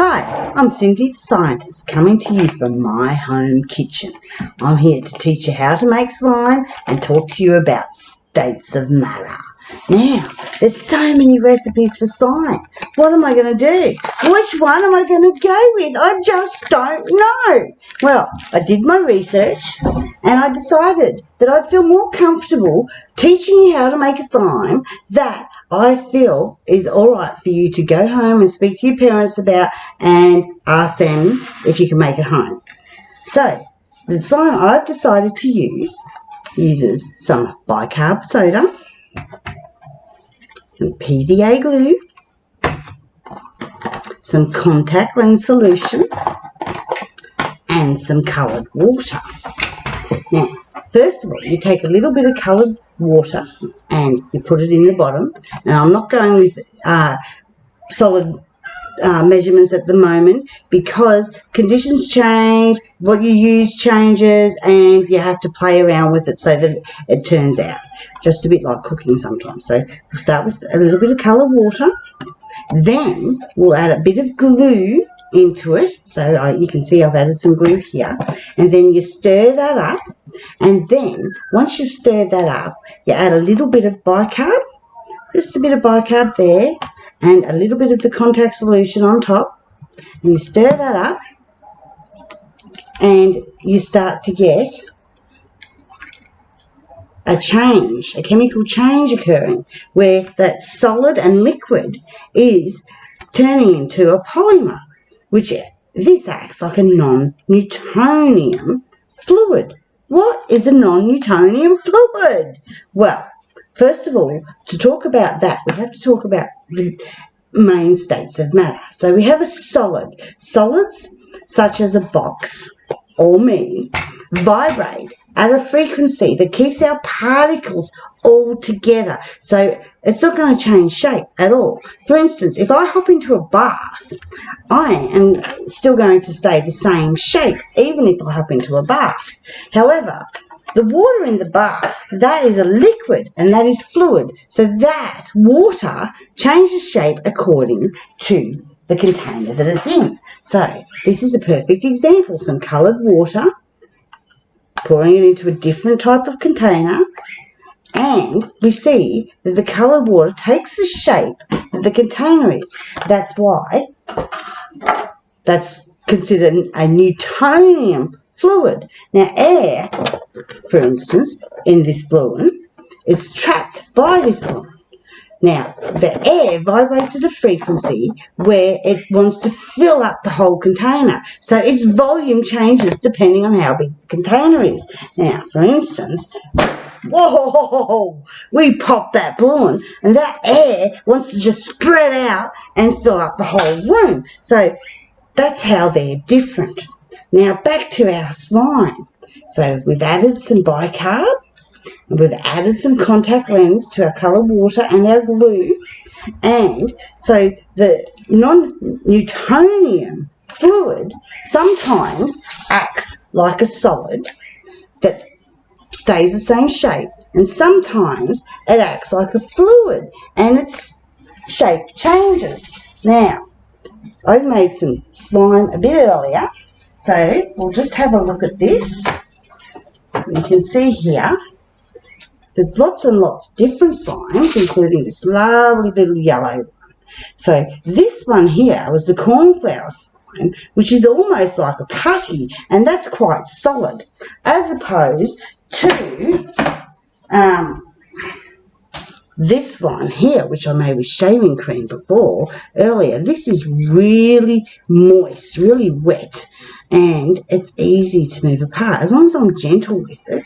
Hi, I'm Cindy the Scientist, coming to you from my home kitchen. I'm here to teach you how to make slime and talk to you about states of matter. Now, there's so many recipes for slime. What am I going to do? Which one am I going to go with? I just don't know. Well, I did my research and I decided that I'd feel more comfortable teaching you how to make a slime that I feel is all right for you to go home and speak to your parents about and ask them if you can make it home. So, the slime I've decided to use uses some bicarb soda, some PVA glue, some contact lens solution, and some coloured water. Now, first of all, you take a little bit of coloured water and you put it in the bottom. Now, I'm not going with solid measurements at the moment because conditions change, what you use changes, and you have to play around with it so that it turns out just a bit like cooking sometimes. So we'll start with a little bit of coloured water, then we'll add a bit of glue into it. So you can see I've added some glue here, and then you stir that up, and then once you've stirred that up, you add a little bit of bicarb, just a bit of bicarb there, and a little bit of the contact solution on top, and you stir that up, and you start to get a change, a chemical change occurring, where that solid and liquid is turning into a polymer, which this acts like a non-Newtonian fluid. What is a non-Newtonian fluid? Well, first of all, to talk about that, we have to talk about the main states of matter. So we have a solid. Solids, such as a box or me, vibrate at a frequency that keeps our particles all together. So it's not going to change shape at all. For instance, if I hop into a bath, I am still going to stay the same shape, even if I hop into a bath. However, the water in the bath, that is a liquid and that is fluid. So that water changes shape according to the container that it's in. So this is a perfect example. Some coloured water, pouring it into a different type of container, and we see that the coloured water takes the shape that the container is. That's why that's considered a Newtonian fluid. Now air, for instance, in this balloon is trapped by this balloon. Now, the air vibrates at a frequency where it wants to fill up the whole container. So its volume changes depending on how big the container is. Now, for instance, whoa, we pop that balloon and that air wants to just spread out and fill up the whole room. So that's how they're different. Now, back to our slime. So we've added some bicarb, and we've added some contact lens to our coloured water and our glue, and so the non-Newtonian fluid sometimes acts like a solid that stays the same shape, and sometimes it acts like a fluid and its shape changes. Now, I've made some slime a bit earlier, so we'll just have a look at this. You can see here there's lots and lots of different slimes, including this lovely little yellow one. So this one here was the cornflower slime, which is almost like a putty, and that's quite solid, as opposed to this slime here, which I made with shaving cream earlier. This is really moist, really wet, and it's easy to move apart. As long as I'm gentle with it,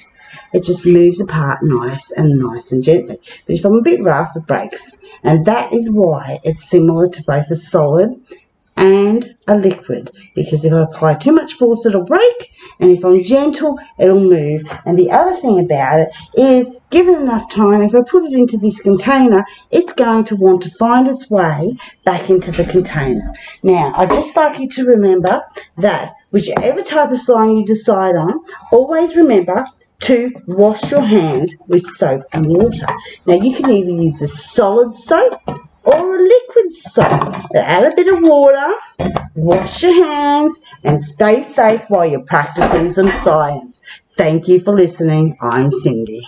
it just moves apart nice and gently. But if I'm a bit rough, it breaks. And that is why it's similar to both a solid and a liquid, because if I apply too much force, it'll break, and if I'm gentle, it'll move. And the other thing about it is, given enough time, if I put it into this container, it's going to want to find its way back into the container. Now, I'd just like you to remember that whichever type of slime you decide on, always remember to wash your hands with soap and water. Now, you can either use a solid soap or a liquid soap. Add a bit of water, wash your hands and stay safe while you're practicing some science. Thank you for listening. I'm Cindy.